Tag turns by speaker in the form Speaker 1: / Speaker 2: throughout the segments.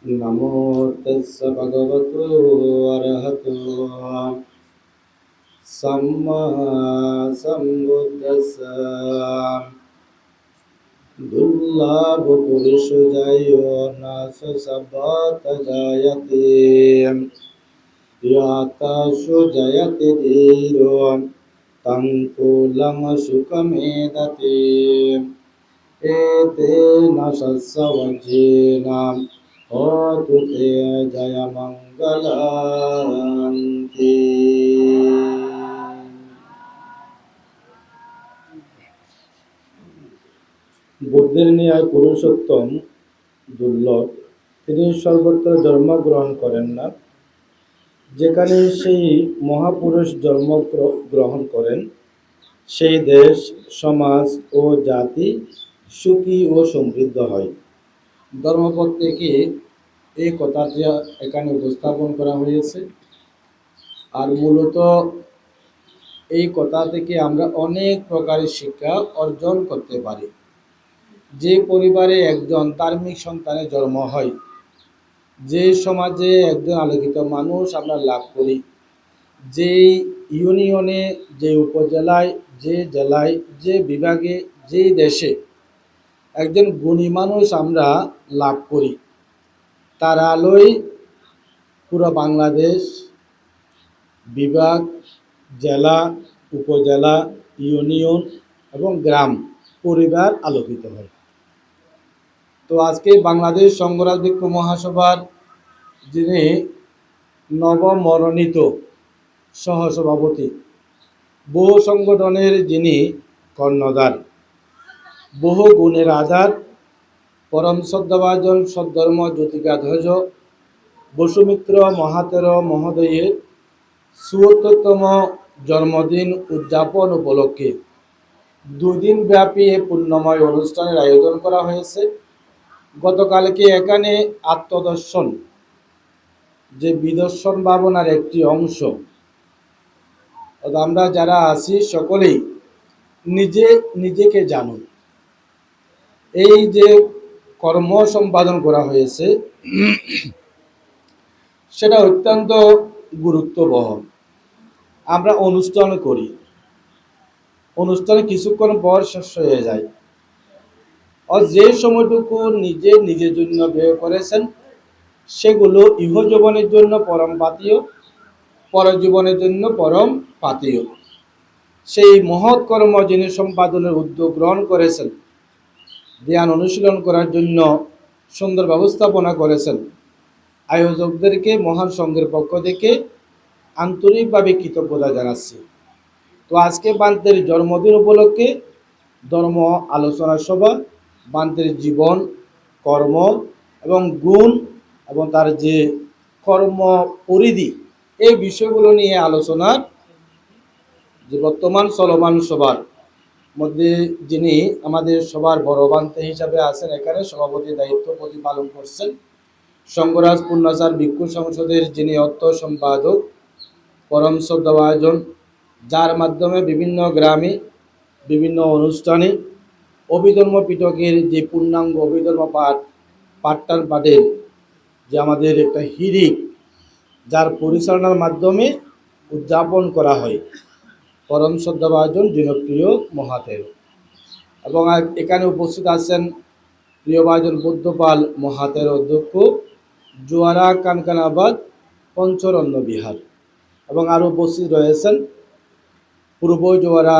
Speaker 1: नमो तस्य भगवतो अरहतो सम्मा सम्बुद्धस्स दुर्लभ पुरुष जयो न सब्बत जयते यातसु जयति धीरो तं कुलं सुखमेदते एतेन शस्यवज्रेण होतु ते जयमङ्गलान्ति। বুদ্ধের ন্যায় পুরুষোত্তম দুর্লভ, তিনি সর্বত্র জন্মগ্রহণ করেন না। যেখানে সেই মহাপুরুষ জন্মগ্রহণ করেন, সেই দেশ, সমাজ ও জাতি সুখী ও সমৃদ্ধ হয়। ধর্মপদ থেকে এই কথাটি এখানে উপস্থাপন করা হয়েছে। আর মূলত এই কথা থেকে আমরা অনেক প্রকারের শিক্ষা অর্জন করতে পারি। যে পরিবারে একজন ধার্মিক সন্তানের জন্ম হয়, যে সমাজে একজন আলোকিত মানুষ আমরা লাভ করি, যে ইউনিয়নে, যে উপজেলায়, যে জেলায়, যে বিভাগে, যে দেশে একজন গুণী মানুষ আমরা লাভ করি, তার আলোয় পুরো বাংলাদেশ, বিভাগ, জেলা, উপজেলা, ইউনিয়ন এবং গ্রাম পরিবার আলোকিত হয়। তো আজকে বাংলাদেশ সংঘরাজ ভিক্ষু মহাসভার যিনি নবমনোনীত সহসভাপতি, বহু সংগঠনের যিনি কর্ণধার, বহু গুণের আধার, পরম শ্রদ্ধাভাজন সদ্ধর্ম জ্যোতিকাধ্বজ বসুমিত্র মহাতের মহোদয়ের ৭৪তম জন্মদিন উদযাপন উপলক্ষে ২ দিন ব্যাপী এই পুণ্যময় অনুষ্ঠানের আয়োজন করা হয়েছে। গতকালকে এখানে আত্মদর্শন, যে বিদর্শন ভাবনার একটি অংশ, আমরা যারা আছি সকলেই নিজেকে জানুন, এই যে কর্ম সম্পাদন করা হয়েছে সেটা অত্যন্ত গুরুত্ববহ। আমরা অনুষ্ঠান করি, অনুষ্ঠানে কিছুক্ষণ পর শেষ হয়ে যায়, আর যে সময়টুকু নিজের জন্য ব্যয় করেছেন সেগুলো ইহজীবনের জন্য পরম পাথেয়, পরজীবনের জন্য পরম পাথেয়। সেই মহৎ কর্ম যিনি সম্পাদনের উদ্যোগ গ্রহণ করেছেন, ধ্যান অনুশীলন করার জন্য সুন্দর ব্যবস্থাপনা করেছেন, আয়োজকদেরকে মহান সংঘের পক্ষ থেকে আন্তরিকভাবে কৃতজ্ঞতা জানাচ্ছি। তো আজকে বান্তের জন্মদিন উপলক্ষে ধর্ম আলোচনা সভা, বান্তের জীবন, কর্ম এবং গুণ এবং তার যে কর্ম পরিধি, এই বিষয়গুলো নিয়ে আলোচনার যে বর্তমান চলমান সভার মধ্যে যিনি আমাদের সবার বড় বান্তে হিসাবে আছেন, এখানে সভাপতির দায়িত্ব প্রতিপালন করছেন সংঘরাজ পূর্ণাচার ভিক্ষু সংসদের যিনি অর্থ সম্পাদক, পরম শ্রদ্ধাভাজন, যার মাধ্যমে বিভিন্ন গ্রামে, বিভিন্ন অনুষ্ঠানে অভিধর্ম পিটকের যে পূর্ণাঙ্গ অভিধর্ম পাঠের যে আমাদের একটা হিরিক, যার পরিচালনার মাধ্যমে উদযাপন করা হয়, পরম শ্রদ্ধাভাজন জনপ্রিয় মহাতের। এবং এখানে উপস্থিত আছেন প্রিয়ভাজন বুদ্ধপাল মহাতের অধ্যক্ষ, জোয়ারা কানকানাবাদ পঞ্চরত্ন বিহার। এবং আরও উপস্থিত রয়েছেন পূর্ব জোয়ারা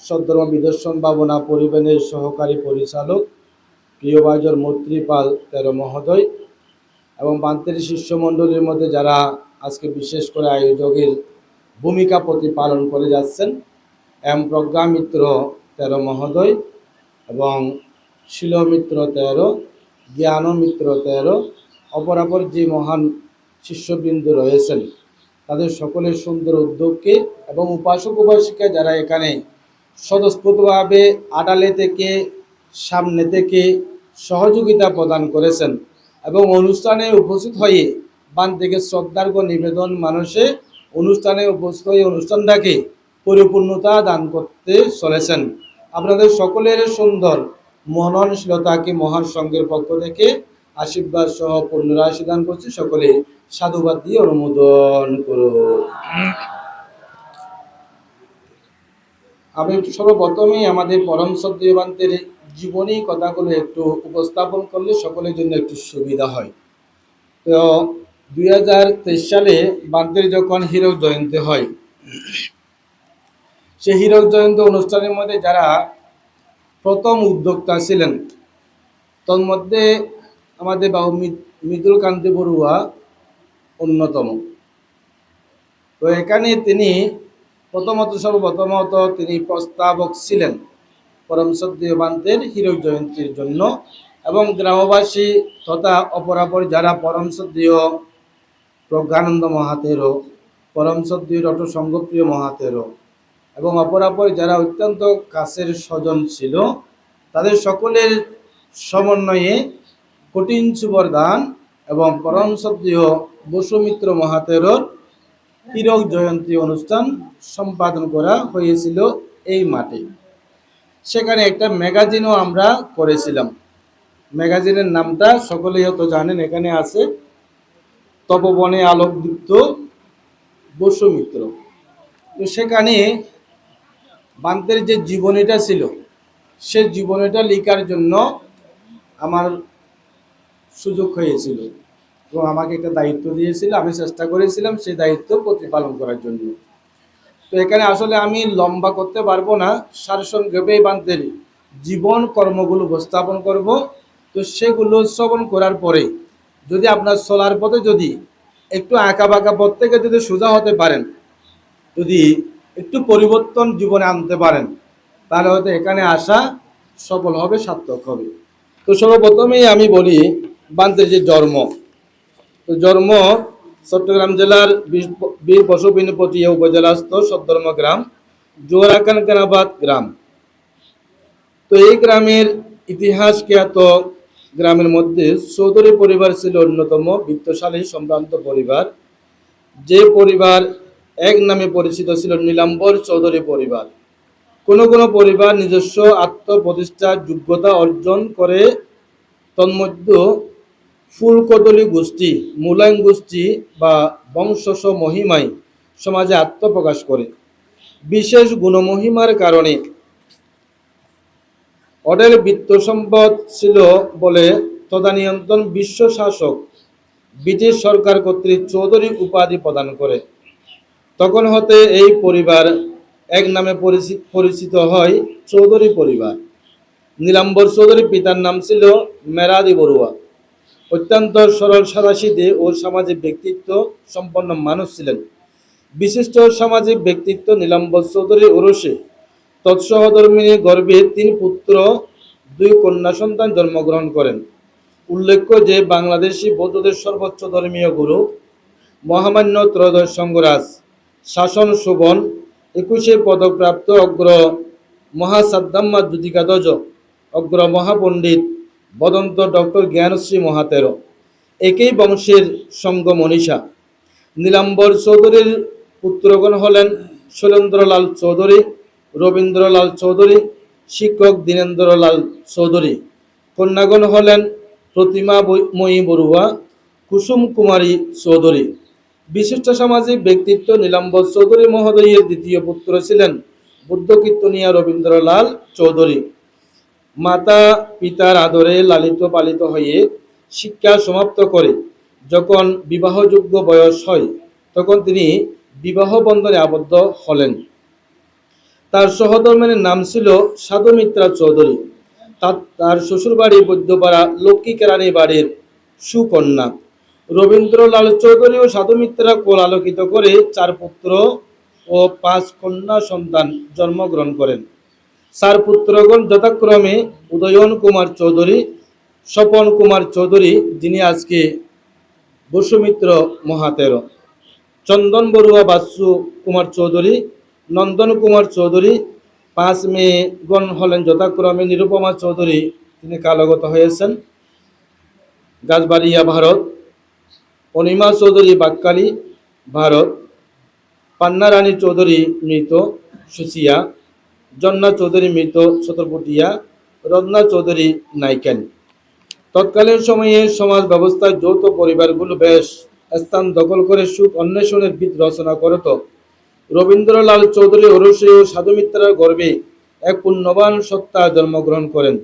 Speaker 1: সদ্ধর্ম বিদর্শন ভাবনা পরিবহনের সহকারী পরিচালক প্রিয়ভাজন মৈত্রীপাল তের মহোদয়, এবং বান্তের শিষ্যমণ্ডলীর মধ্যে যারা আজকে বিশেষ করে আয়োজকের ভূমিকা প্রতিপালন করে যাচ্ছেন, এম প্রজ্ঞা মিত্র তের মহোদয় এবং শিলমিত্র তের, জ্ঞান মিত্র তের, অপরাপর যে মহান শিষ্যবৃন্দ রয়েছেন, তাদের সকলের সুন্দর উদ্যোগকে এবং উপাসক উপাসিকা যারা এখানে স্বতঃস্ফূর্তভাবে আড়ালে থেকে, সামনে থেকে সহযোগিতা প্রদান করেছেন এবং অনুষ্ঠানে উপস্থিত হয়ে বান থেকে শ্রদ্ধার্ঘ্য নিবেদন মানুষে অনুষ্ঠানে উপস্থিত হয়ে অনুষ্ঠানটাকে পরিপূর্ণতা দান করতে চলেছেন। আপনাদের সকলের সুন্দর মননশীলতাকে মহান সংঘের পক্ষ থেকে আশীর্বাদ সহ পুনরাশি দান করছি। সকলে সাধুবাদ দিয়ে অনুমোদন করো। আমি সর্বপ্রথমেই আমাদের পরম শ্রদ্ধেয় বান্তের জীবনী কথাগুলো একটু উপস্থাপন করলে সকলের জন্য একটু সুবিধা হয়। তো 2023 সালে বান্তের যখন হীরক জয়ন্তী হয়, সেই হীরক জয়ন্তী অনুষ্ঠানের মধ্যে যারা প্রথম উদ্যোক্তা ছিলেন, তন্মধ্যে আমাদের বাবু মৃদুল কান্তি বড়ুয়া অন্যতম। তো এখানে তিনি সর্বপ্রথমত তিনি প্রস্তাবক ছিলেন পরম শ্রদ্ধেয় বান্তের হীরক জয়ন্তীর জন্য, এবং গ্রামবাসী তথা অপরাপর যারা পরম শ্রদ্ধেয় প্রজ্ঞানন্দ মহাতেরো, পরম শ্রদ্ধেয় ডক্টর সঙ্গপ্রিয় মহাতেরো এবং অপরাপর যারা অত্যন্ত কাছের স্বজন ছিল, তাদের সকলের সমন্বয়ে কঠিন সুবরদান এবং পরম শ্রদ্ধেয় বসুমিত্র মহাতেরোর হীরক জয়ন্তী অনুষ্ঠান সম্পাদন করা হয়েছিল এই মাঠে। সেখানে একটা ম্যাগাজিনও আমরা করেছিলাম। ম্যাগাজিনের নামটা সকলেই হয়তো জানেন, এখানে আছে তপবনে আলোকদীপ্ত বসুমিত্র। তো সেখানে বান্তের যে জীবনীটা ছিল, সে জীবনীটা লেখার জন্য আমার সুযোগ হয়েছিল এবং আমাকে একটা দায়িত্ব দিয়েছিল। আমি চেষ্টা করেছিলাম সেই দায়িত্ব প্রতিপালন করার জন্য। তো এখানে আসলে আমি লম্বা করতে পারবো না, সারসংক্ষেপে বান্তের জীবন কর্মগুলো উপস্থাপন করব। তো সেগুলো শ্রবণ করার পরে যদি আপনার চলার পথে যদি একটু আঁকা বাঁকা পথ থেকে যদি সোজা হতে পারেন, যদি একটু পরিবর্তন জীবনে আনতে পারেন, তাহলে হয়তো এখানে আসা সফল হবে, সার্থক হবে। তো সর্বপ্রথমেই আমি বলি বান্তের যে জন্ম। তো জন্ম চট্টগ্রাম জেলার বীর পশুবিনপটিয়া উপজেলাস্থ সদ্ধর্ম গ্রাম জোয়ারাকানকানাবাদ গ্রাম। তো এই গ্রামের ইতিহাস খ্যাত গ্রামের মধ্যে চৌধুরী পরিবার ছিল অন্যতম বিত্তশালী সম্ভ্রান্ত পরিবার। যে পরিবার এক নামে পরিচিত ছিল নীলাম্বর চৌধুরী পরিবার। কোনো কোনো পরিবার নিজস্ব আত্মপ্রতিষ্ঠার যোগ্যতা অর্জন করে, তন্মধ্যে ফুলকদলী গোষ্ঠী, মুলায়ম গোষ্ঠী বা বংশস মহিমায় সমাজে আত্মপ্রকাশ করে। বিশেষ গুণমহিমার কারণে অডেল বিত্ত সম্পদ ছিল বলে তদানীন্তন বিশ্ব শাসক ব্রিটিশ সরকার কর্তৃক চৌধুরী উপাধি প্রদান করে। তখন হতে এই পরিবার এক নামে পরিচিত হয় চৌধুরী পরিবার। নীলাম্বর চৌধুরী পিতার নাম ছিল মেরাদি বড়ুয়া। অত্যন্ত সরল সাদাসিধে ও সামাজিক ব্যক্তিত্ব সম্পন্ন মানুষ ছিলেন। বিশিষ্ট সামাজিক ব্যক্তিত্ব নীলাম্বর চৌধুরী ওরসে তৎসহধর্মিনী গর্ভে 3 পুত্র 2 কন্যা সন্তান জন্মগ্রহণ করেন। উল্লেখ্য যে বাংলাদেশি বৌদ্ধদের সর্বোচ্চ ধর্মীয় গুরু মহামান্য ত্রয়োদশ সঙ্গরাজ শাসন শোভন 21 পদকপ্রাপ্ত অগ্র মহাসাদ্দাম্মা যুতিকাধ্বজ অগ্র মহাপণ্ডিত বদন্ত ডক্টর জ্ঞানশ্রী মহাতেরো একই বংশের সঙ্গ মনীষা। নীলাম্বর চৌধুরীর পুত্রগণ হলেন শৈলেন্দ্রলাল চৌধুরী, রবীন্দ্রলাল চৌধুরী, শিক্ষক দীনেন্দ্রলাল চৌধুরী। কন্যাগণ হলেন প্রতিমাময়ী বড়ুয়া, কুসুম কুমারী চৌধুরী। বিশিষ্ট সামাজিক ব্যক্তিত্ব নীলাম্বর চৌধুরী মহোদয়ের দ্বিতীয় পুত্র ছিলেন বুদ্ধকীর্তনিয়া রবীন্দ্রলাল চৌধুরী। মাতা পিতার আদরে লালিত পালিত হয়ে শিক্ষা সমাপ্ত করে যখন বিবাহযোগ্য বয়স হয়, তখন তিনি বিবাহ বন্ধনে আবদ্ধ হলেন। তার সহধর্মিণীর নাম ছিল সাধুমিত্রা চৌধুরী। তার শ্বশুরবাড়ি বৈদ্যপাড়া লক্ষ্মী কেরানী বাড়ির সুকন্যা। রবীন্দ্রলাল চৌধুরী ও সাধুমিত্রা কোল আলোকিত করে 4 পুত্র ও 5 কন্যা সন্তান জন্মগ্রহণ করেন। 4 পুত্রগণ যথাক্রমে উদয়ন কুমার চৌধুরী, স্বপন কুমার চৌধুরী যিনি আজকে বসুমিত্র মহাতেরো, চন্দন বড়ুয়া বাসু কুমার চৌধুরী, নন্দন কুমার চৌধুরী। 5 মেয়েগণ হলেন যথাক্রমে নিরুপমা চৌধুরী, তিনি কালগত হয়েছেন গাছবাড়িয়া ভারত, অনিমা চৌধুরী বাক্কালি ভারত, পান্না রানী চৌধুরী মৃত সুচিয়া, জন্না চৌধুরী মৃত ছতরপুটিয়া, রত্না চৌধুরী নাইকেন। তৎকালীন সময়ে সমাজ ব্যবস্থায় যৌথ পরিবারগুলো বেশ স্থান দখল করে সুখ অন্বেষণের বিদ রচনা করত। রবীন্দ্রলাল চৌধুরী ওরসে ও সাধু মিত্রার গর্ভে এক পুণ্যবান সত্তা জন্মগ্রহণ করেন,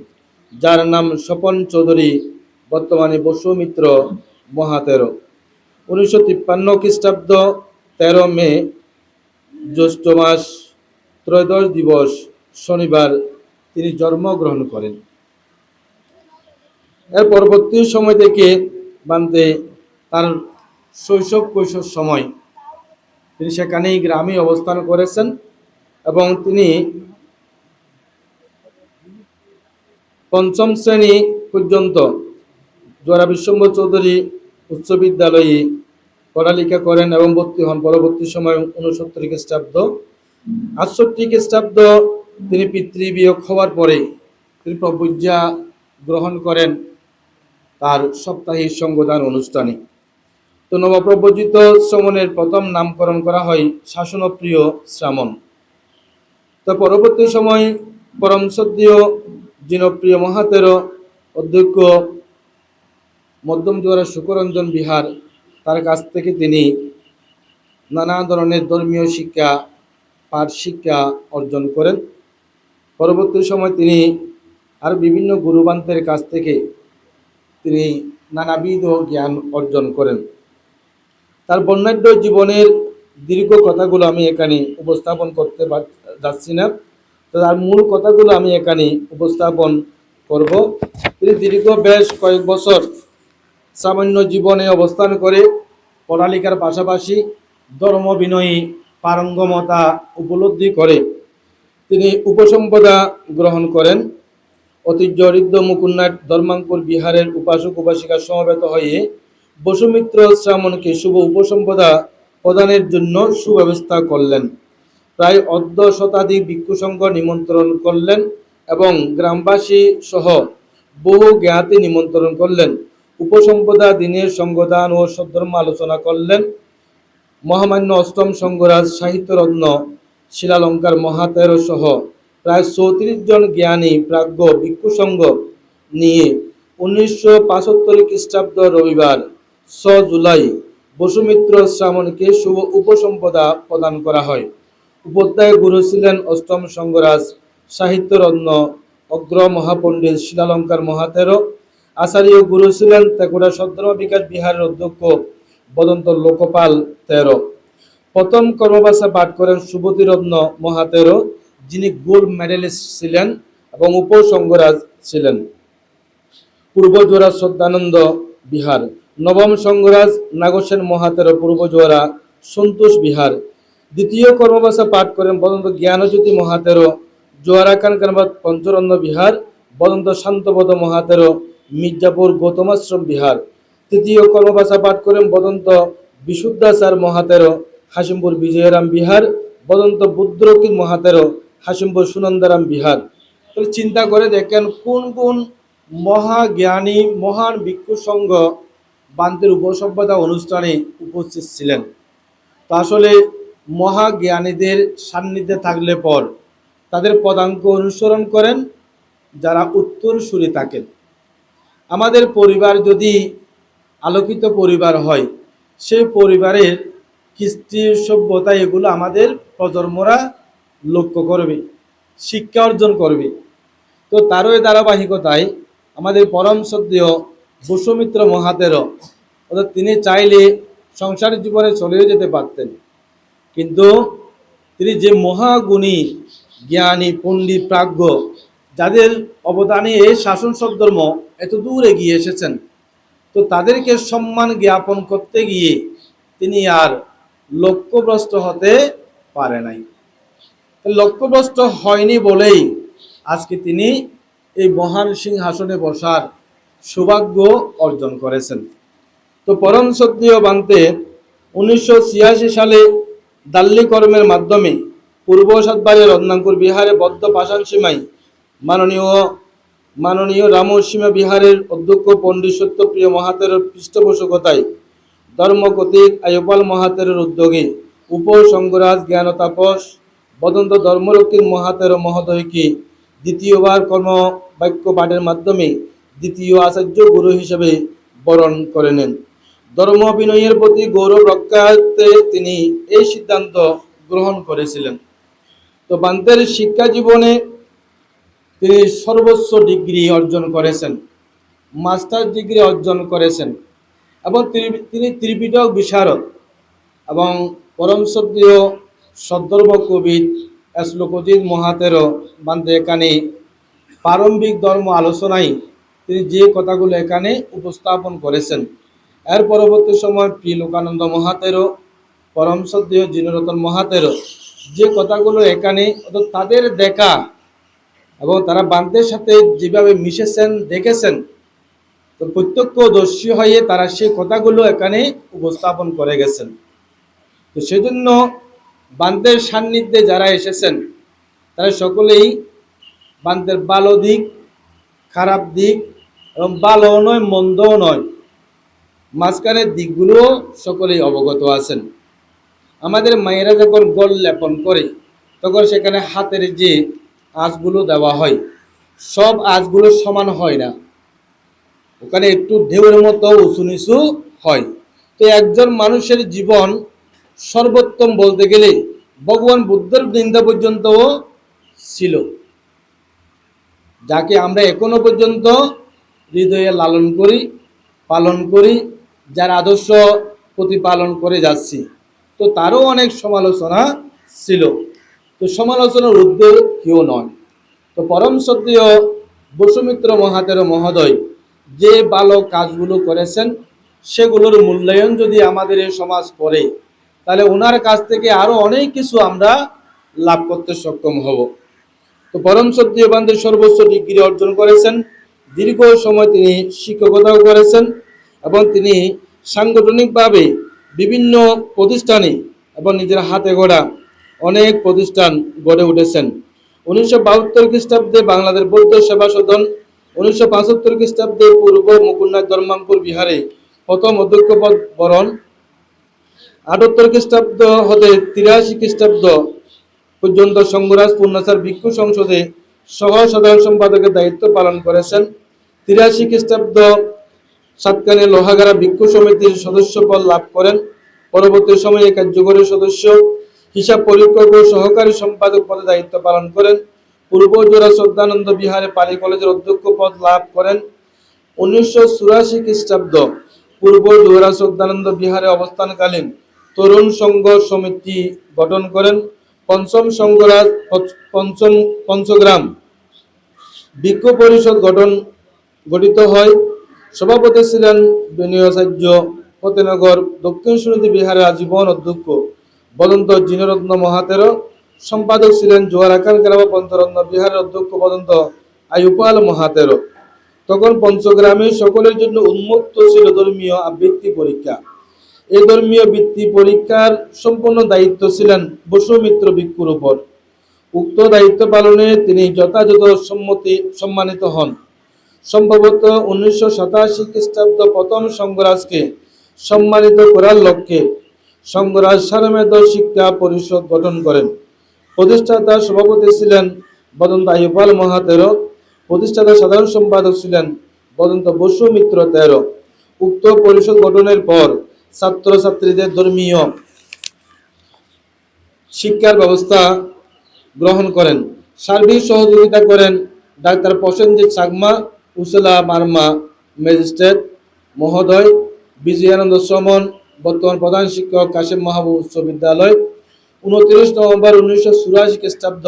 Speaker 1: যার নাম স্বপন চৌধুরী, বর্তমানে বসুমিত্র মহাতেরো। 1953 খ্রিস্টাব্দ 13 মে, জ্যৈষ্ঠ মাস, ত্রয়োদশ দিবস, শনিবার তিনি জন্মগ্রহণ করেন। এর পরবর্তী সময় থেকে বান্তে তার শৈশব কৈশোর সময় তিনি সেখানেই গ্রামে অবস্থান করেছেন এবং তিনি পঞ্চম শ্রেণী পর্যন্ত জোড়া বিশ্বম্ভর চৌধুরী উচ্চ বিদ্যালয়ে পড়ালেখা করেন এবং ভর্তি হন। পরবর্তী সময় 69 খ্রিস্টাব্দ 68 খ্রিস্টাব্দ তিনি পিতৃবিয়োগ হওয়ার পরে তিনি প্রবজ্ঞা গ্রহণ করেন তার সাপ্তাহিক সঙ্গদান অনুষ্ঠানে। তো নবপ্রবর্তিত শ্রমণের প্রথম নামকরণ করা হয় শাসনপ্রিয় শ্রামণ। তো পরবর্তী সময় পরম শ্রদ্ধেয় জিনপ্রিয় মহাতেরো অধ্যক্ষ মধ্যম জোয়ারা শুকরঞ্জন বিহার, তার কাছ থেকে তিনি নানা ধরনের ধর্মীয় শিক্ষা, পাঠ শিক্ষা অর্জন করেন। পরবর্তী সময় তিনি আর বিভিন্ন গুরুবান্তের কাছ থেকে তিনি নানাবিধ জ্ঞান অর্জন করেন। তার বর্ণাঢ্য জীবনের দীর্ঘ কথাগুলো আমি এখানে উপস্থাপন করতে যাচ্ছি না, তো তার মূল কথাগুলো আমি এখানে উপস্থাপন করব। তিনি দীর্ঘ বেশ কয়েক বছর সামান্য জীবনে অবস্থান করে পড়ালেখার পাশাপাশি ধর্ম বিনয়ী পারঙ্গমতা উপলব্ধি করে তিনি উপসম্পদা গ্রহণ করেন। ঐতিহ্য ঋদ্ধ মুকুন্নাথ ধর্মাঙ্কুর বিহারের উপাসক উপাসিকা সমবেত হয়ে বসুমিত্র শ্রামণকে শুভ উপসম্পদা প্রদানের জন্য সুব্যবস্থা করলেন। প্রায় অর্ধ শতাধিক ভিক্ষু সংঘ নিমন্ত্রণ করলেন এবং গ্রামবাসী সহ বহু জ্ঞাতি নিমন্ত্রণ করলেন। উপসম্পদা দিনের সঙ্গদান ও সদ্ধর্ম আলোচনা করলেন। মহামান্য অষ্টম সংঘরাজ সাহিত্যরত্ন শিলালঙ্কার মহাতেরো সহ প্রায় 34 জন জ্ঞানী প্রাজ্ঞ ভিক্ষু সংঘ নিয়ে 1975 খ্রিস্টাব্দ রবিবার 6 জুলাই বসুমিত্র শ্রামণকে শুভ উপসম্পদা প্রদান করা হয়। উপাধ্যায় গুরু ছিলেন অষ্টম সংঘরাজ সাহিত্যরত্ন অগ্র মহাপণ্ডিত শিলালঙ্কার মহাতেরো। আচার্য গুরু ছিলেন ত্রিপুরা সদ্ধর্ম বিকাশ বিহারের অধ্যক্ষ বদন্ত লোকপাল তেরো। প্রথম কর্মবাসা পাঠ করেন সুবতিরত্ন মহাতেরো, যিনি গোল্ড মেডেলিস্ট ছিলেন এবং উপসংঘরাজ ছিলেন। পূর্বজোড়া শ্রদ্ধানন্দ বিহার। নবম সংঘরাজ নাগসেন মহাতেরো, পূর্বজোড়া সন্তোষ বিহার। দ্বিতীয় কর্মবাসা পাঠ করেন বদন্ত জ্ঞানজ্যোতি মহাতেরো, জোয়ারা কানকানবাদ পঞ্চরত্ন বিহার, বদন্ত শান্তপদ মহাতেরো, মির্জাপুর গৌতমাশ্রম বিহার। তৃতীয় কর্মবাসা পাঠ করেন বদন্ত বিশুদ্ধাচার মহাতেরো, হাসিমপুর বিজয়রাম বিহার, বদন্ত বুদ্রকির মহাতেরো, হাসিমপুর সুনন্দারাম বিহার। চিন্তা করে দেখেন কোন কোন মহাজ্ঞানী মহান ভিক্ষু সংঘ বান্তের উপসম্পদা অনুষ্ঠানে উপস্থিত ছিলেন। তো আসলে মহাজ্ঞানীদের সান্নিধ্যে থাকলে পর তাদের পদাঙ্ক অনুসরণ করেন যারা উত্তরসূরি থাকেন। আমাদের পরিবার যদি আলোকিত পরিবার হয়, সেই পরিবারের কৃষ্টি সভ্যতা এগুলো আমাদের প্রজন্মরা লক্ষ্য করবে, শিক্ষা অর্জন করবে। তো তারই ধারাবাহিকতায় আমাদের পরম শ্রদ্ধেয় বসুমিত্র মহাতেরো, অর্থাৎ তিনি চাইলে সংসার জীবনে চলেও যেতে পারতেন, কিন্তু তিনি যে মহাগুণী জ্ঞানী পণ্ডিত প্রাজ্ঞ, যাদের অবদানে এই শাসন সদ্ধর্ম এত দূর এগিয়ে এসেছেন, তো তাদেরকে সম্মান জ্ঞাপন করতে গিয়ে তিনি আর লক্ষ্যভ্রষ্ট হতে পারে নাই। লক্ষ্যভ্রষ্ট হয়নি বলেই আজকে তিনি এই মহান সিংহাসনে বসার সৌভাগ্য অর্জন করেছেন। তো পরম শ্রদ্ধেয় বান্তে 1986 সালে দাল্লি কর্মের মাধ্যমে পূর্ব সাতবাড়িয়া রত্নাঙ্কুর বিহারে বদ্ধ পাষাণ সীমায় মাননীয় রামসীমা বিহারের অধ্যক্ষ পণ্ডিত সত্যপ্রিয় মহাতেরোর পৃষ্ঠপোষকতায় ধর্মকতিক আয়ুপাল মহাতেরোর উদ্যোগে উপসংঘরাজ জ্ঞান তাপস বদন্ত ধর্মরক্ষী মহাতেরো মহোদয়কে দ্বিতীয়বার কর্মবাক্য পাঠের মাধ্যমে দ্বিতীয় আচার্য গুরু হিসেবে বরণ করে নেন। ধর্ম বিনয়ের প্রতি গৌরব রক্ষার্থে তিনি এই সিদ্ধান্ত গ্রহণ করেছিলেন। তো বান্তের শিক্ষা জীবনে তিনি সর্বোচ্চ ডিগ্রি অর্জন করেছেন, মাস্টার ডিগ্রি অর্জন করেছেন, এবং তিনি ত্রিপিটক বিশারদ এবং পরম শ্রদ্ধেয় সদ্ধর্ম কবির শ্লোকজিৎ মহাতেরও বান্তে এখানে প্রারম্ভিক ধর্ম আলোচনায় তিনি যে কথাগুলো এখানে উপস্থাপন করেছেন, এর পরবর্তী সময় পি লোকানন্দ মহাতেরও, পরম শ্রদ্ধেয় জিনরতন মহাতেরও যে কথাগুলো এখানে তাদের দেখা এবং তারা বান্তের সাথে যেভাবে মিশেছেন দেখেছেন, তো প্রত্যক্ষদর্শী হয়ে তারা সেই কথাগুলো এখানে উপস্থাপন করে গেছেন। তো সেজন্য বান্তের সান্নিধ্যে যারা এসেছেন তারা সকলেই বান্তের ভালো দিক, খারাপ দিক এবং ভালো নয় মন্দও নয়, মাঝখানের দিকগুলোও সকলেই অবগত আছেন। আমাদের মায়েরা যখন গোল লেপন করে তখন সেখানে হাতের যে আঁচগুলো দেওয়া হয়, সব আঁচগুলো সমান হয় না, ওখানে একটু ঢেউয়ের মতো উঁচু নিচু হয়। তো একজন মানুষের জীবন সর্বোত্তম বলতে গেলে ভগবান বুদ্ধের নিন্দা পর্যন্তও ছিল, যাকে আমরা এখনো পর্যন্ত হৃদয়ে লালন করি, পালন করি, যার আদর্শ প্রতিপালন করে যাচ্ছি। তো তারও অনেক সমালোচনা ছিল, তো সমালোচনার ঊর্ধ্বে কেউ নয়। তো পরম শ্রদ্ধেয় বসুমিত্র মহাতের মহোদয় যে ভালো কাজগুলো করেছেন সেগুলোর মূল্যায়ন যদি আমাদের এই সমাজ করে, তাহলে ওনার কাছ থেকে আরও অনেক কিছু আমরা লাভ করতে সক্ষম হব। তো পরম শ্রদ্ধেয় বান্দের সর্বোচ্চ ডিগ্রি অর্জন করেছেন, দীর্ঘ সময় তিনি শিক্ষকতাও করেছেন এবং তিনি সাংগঠনিকভাবে বিভিন্ন প্রতিষ্ঠানে এবং নিজের হাতে গড়া অনেক প্রতিষ্ঠান গড়ে উঠেছেন। 1972 খ্রিস্টাব্দে বাংলাদেশ বৌদ্ধ সেবা সদন, 1975 খ্রিস্টাব্দে পূর্ব মুকুন্নাথ ধর্মাঙ্কুর বিহারে প্রথম অধ্যক্ষ পদ বরণ, 78 খ্রিস্টাব্দ হতে 83 খ্রিস্টাব্দ পর্যন্ত সঙ্গরাজ পূর্ণাচার ভিক্ষু সংসদে সহ সাধারণ সম্পাদকের দায়িত্ব পালন করেছেন। 83 খ্রিস্টাব্দ সাতকানে লোহাগাড়া ভিক্ষু সমিতির সদস্য পদ লাভ করেন। পরবর্তী সময়ে কার্যকরী সদস্য, হিসাব পরীক্ষক ও সহকারী সম্পাদক পদে দায়িত্ব পালন করেন। পূর্ব জোড়া শ্রদ্ধানন্দ বিহারে পালি কলেজের অধ্যক্ষ পদ লাভ করেন। 1984 খ্রিস্টাব্দ পূর্ব জোড়া শ্রদ্ধানন্দ বিহারে অবস্থানকালীন তরুণ সংঘ সমিতি গঠন করেন। পঞ্চম সংঘরাজ পঞ্চগ্রাম ভিক্ষু পরিষদ গঠিত হয়। সভাপতি ছিলেন বিনয়াচার্য ফতেনগর দক্ষিণ সুনীতি বিহারের আজীবন অধ্যক্ষ বদন্ত জিনরত্ন মহাতেরো। সম্পাদক ছিলেন জোয়ারাকান গ্রাম পঞ্চরত্ন বিহারের অধ্যক্ষ বদন্ত আয়ুপাল মহাতেরো। তখন পঞ্চগ্রামে সকলের জন্য উন্মুক্ত ছিল ধর্মীয় বৃত্তি পরীক্ষা। এই ধর্মীয় বৃত্তি পরীক্ষার সম্পূর্ণ দায়িত্ব ছিলেন বসুমিত্র ভিক্ষুর উপর। উক্ত দায়িত্ব পালনে তিনি যথাযথ সম্মানিত হন। সম্ভবত 1987 খ্রিস্টাব্দ প্রথম সংঘরাজকে সম্মানিত করার লক্ষ্যে সংঘরাজ সারমেধ শিক্ষা পরিষদ গঠন করেন। প্রতিষ্ঠাতা সভাপতি ছিলেন বদন্ত আয়ুপাল মহাতেরো, প্রতিষ্ঠাতা সাধারণ সম্পাদক ছিলেন বদন্ত বসুমিত্র তেরো। উক্ত পরিষদ গঠনের পর ছাত্রছাত্রীদের ধর্মীয় শিক্ষার ব্যবস্থা গ্রহণ করেন। সার্বিক সহযোগিতা করেন ডাক্তার প্রসেনজিৎ চাকমা, উসেলা মার্মা ম্যাজিস্ট্রেট মহোদয়, বিজয়ানন্দ শ্রমণ বর্তমান প্রধান শিক্ষক কাশিম মাহবুব উচ্চ বিদ্যালয়। 29 নভেম্বর 1984 খ্রিস্টাব্দ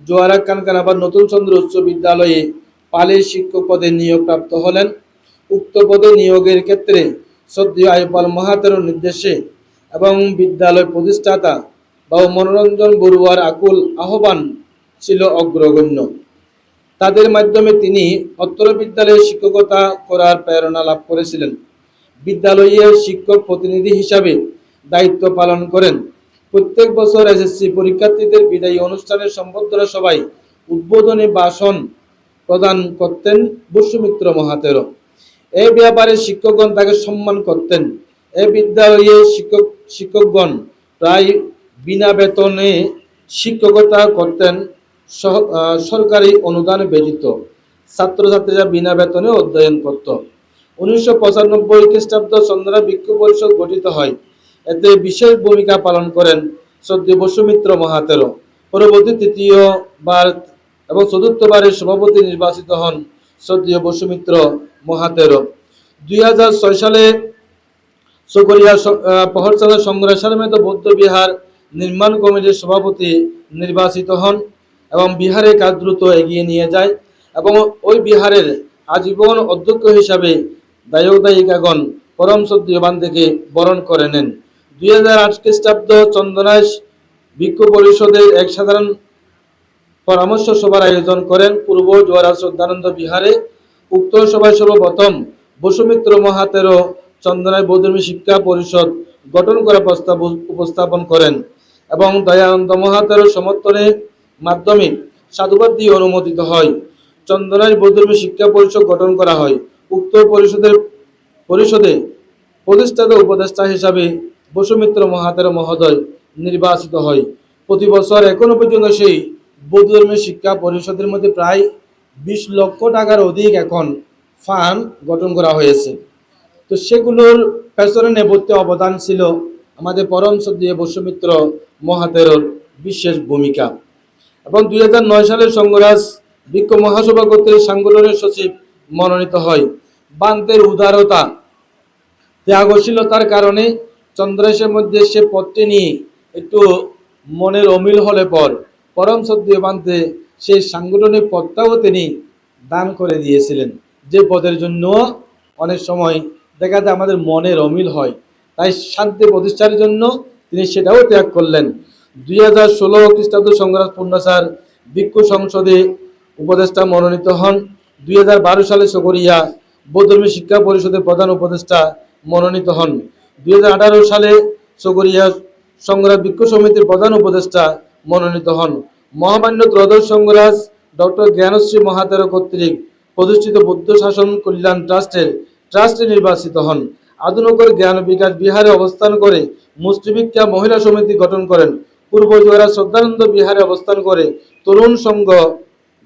Speaker 1: জোয়ারা কানকানাবাদ নতুন চন্দ্র উচ্চ বিদ্যালয়ে পালি শিক্ষক পদে নিয়োগ প্রাপ্ত হলেন। উক্ত পদে নিয়োগের ক্ষেত্রে শ্রদ্ধেয় আয়ুপাল মহাতেরোর নির্দেশে এবং বিদ্যালয় প্রতিষ্ঠাতা বাবু মনোরঞ্জন বড়ুয়ার আকুল আহ্বান ছিল অগ্রগণ্য। তাদের মাধ্যমে তিনি অত্র বিদ্যালয়ে শিক্ষকতা করার প্রেরণা লাভ করেছিলেন। বিদ্যালয়ের শিক্ষক প্রতিনিধি হিসাবে দায়িত্ব পালন করেন। প্রত্যেক বছর এসএসসি পরীক্ষার্থীদের বিদায়ী অনুষ্ঠানের সম্বর্ধনা সভায় উদ্বোধনী ভাষণ প্রদান করতেন বসুমিত্র মহাতেরো। এই ব্যাপারে শিক্ষকগণ তাকে সম্মান করতেন। এই বিদ্যালয়ে শিক্ষকগণ প্রায় বিনা বেতনে শিক্ষকতা করতেন, সরকারি অনুদান ব্যতীত। ছাত্রছাত্রীরা বিনা বেতনে অধ্যয়ন করত। 1995 খ্রিস্টাব্দ চন্দনা ভিক্ষু পরিষদ গঠিত হয়। এতে বিশেষ ভূমিকা পালন করেন শ্রদ্ধেয় বসুমিত্র মহাতেরো। পরবর্তী তৃতীয়বার এবং চতুর্থবারের সভাপতি নির্বাচিত হন শ্রদ্ধেয় বসুমিত্র মহাতেরো। 2006 সালে চকরিয়া পহরচাঁদা সংগ্রাসারমেত বৌদ্ধ বিহার নির্মাণ কমিটির সভাপতি নির্বাচিত হন এবং বিহারের কাজ দ্রুত এগিয়ে নিয়ে যায় এবং ওই বিহারের আজীবন অধ্যক্ষ হিসাবে দায়ক দায়িকাগণ পরম শ্রদ্ধেয় বান্দেকে বরণ করে নেন। 2008 খ্রিস্টাব্দ চন্দনাইশ ভিক্ষু পরিষদের এক সাধারণ পরামর্শ সভার আয়োজন করেন পূর্ব জোয়ারা শ্রদ্ধানন্দ বিহারে। উক্ত সভায় সর্বপ্রথম বসুমিত্র মহাতেরো চন্দনায় বৌদ্ধধর্মী শিক্ষা পরিষদ গঠন করার প্রস্তাব উপস্থাপন করেন এবং দয়ানন্দ মহাতেরো সমর্থনে মাধ্যমে সাধুবাদ দিয়ে অনুমোদিত হয়। চন্দনায় বৌদ্ধধর্মী শিক্ষা পরিষদ গঠন করা হয়। উক্ত পরিষদে প্রতিষ্ঠাতা উপদেষ্টা হিসাবে বসুমিত্র মহাতেরো মহোদয় নির্বাচিত হয়। প্রতি বছর এখনো পর্যন্ত সেই বৌদ্ধধর্মী শিক্ষা পরিষদের মধ্যে প্রায় 20 লক্ষ টাকার অধিক এখন ফান্ড গঠন করা হয়েছে। তো সেগুলোর পেছনে নেপথ্যে অবদান ছিল আমাদের পরম শ্রদ্ধেয় বসুমিত্র মহাতেরোর বিশেষ ভূমিকা। এবং 2009 সালে সংঘরাজ ভিক্ষু মহাসভা কর্তৃক সাংগঠনিক সচিব মনোনীত হয়। বান্তের উদারতা ত্যাগশীলতার কারণে চন্দ্রেশের মধ্যে সে পদটি নিয়ে একটু মনের অমিল হলে পরম শ্রদ্ধেয় বান্তে সেই সাংগঠনিক পদটাও তিনি দান করে দিয়েছিলেন, যে পদের জন্য অনেক সময় দেখা যায় আমাদের মনের অমিল হয়, তাই শান্তি প্রতিষ্ঠার জন্য তিনি সেটাও ত্যাগ করলেন। 2016 খ্রিস্টাব্দ সংগ্রাম পূর্ণাচার ভিক্ষু সংসদে উপদেষ্টা মনোনীত হন। 2012 সালে চকরিয়া বৌদ্ধধর্মী শিক্ষা পরিষদের প্রধান উপদেষ্টা মনোনীত হন। 2018 সালে চকরিয়া সংগ্রাম ভিক্ষু সমিতির প্রধান উপদেষ্টা মনোনীত হন। মহামান্য ত্রয়োদশ সংঘরাজ ডক্টর জ্ঞানশ্রী মহাতেরো কর্তৃক প্রতিষ্ঠিত বৌদ্ধ শাসন কল্যাণ ট্রাস্টে নির্বাচিত হন। আধুনগর জ্ঞান বিকাশ বিহারে অবস্থান করে মুষ্টিভিক্ষা মহিলা সমিতি গঠন করেন। পূর্ব জোয়ারা শ্রদ্ধানন্দ বিহারে অবস্থান করে তরুণ সংঘ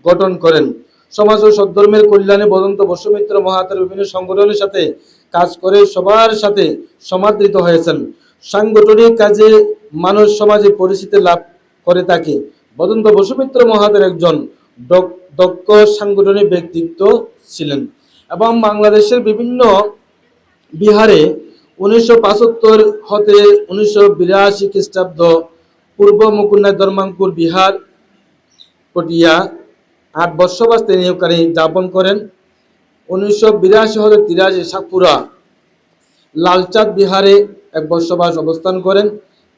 Speaker 1: গঠন করেন। সমাজ ও সদ্ধর্মের কল্যাণে বদন্ত বসুমিত্র মহাতেরো বিভিন্ন সংগঠনের সাথে কাজ করে সবার সাথে সমাদৃত হয়েছেন। সাংগঠনিক কাজে মানুষ সমাজে পরিচিতি লাভ করে থাকে। বদন্ত বসুমিত্র মহাতেরো একজন দক্ষ সাংগঠনিক ব্যক্তিত্ব ছিলেন এবং বাংলাদেশের বিভিন্ন বিহারে 1975 হতে 1982 খ্রিস্টাব্দ পূর্ব মুকুন্না ধর্মাঙ্কুর বিহার পটিয়া 8 বর্ষবাস তিনি ওখানে যাপন করেন। 1982 হতে 83 সাতপুরা লালচাঁদ বিহারে 1 বর্ষবাস অবস্থান করেন।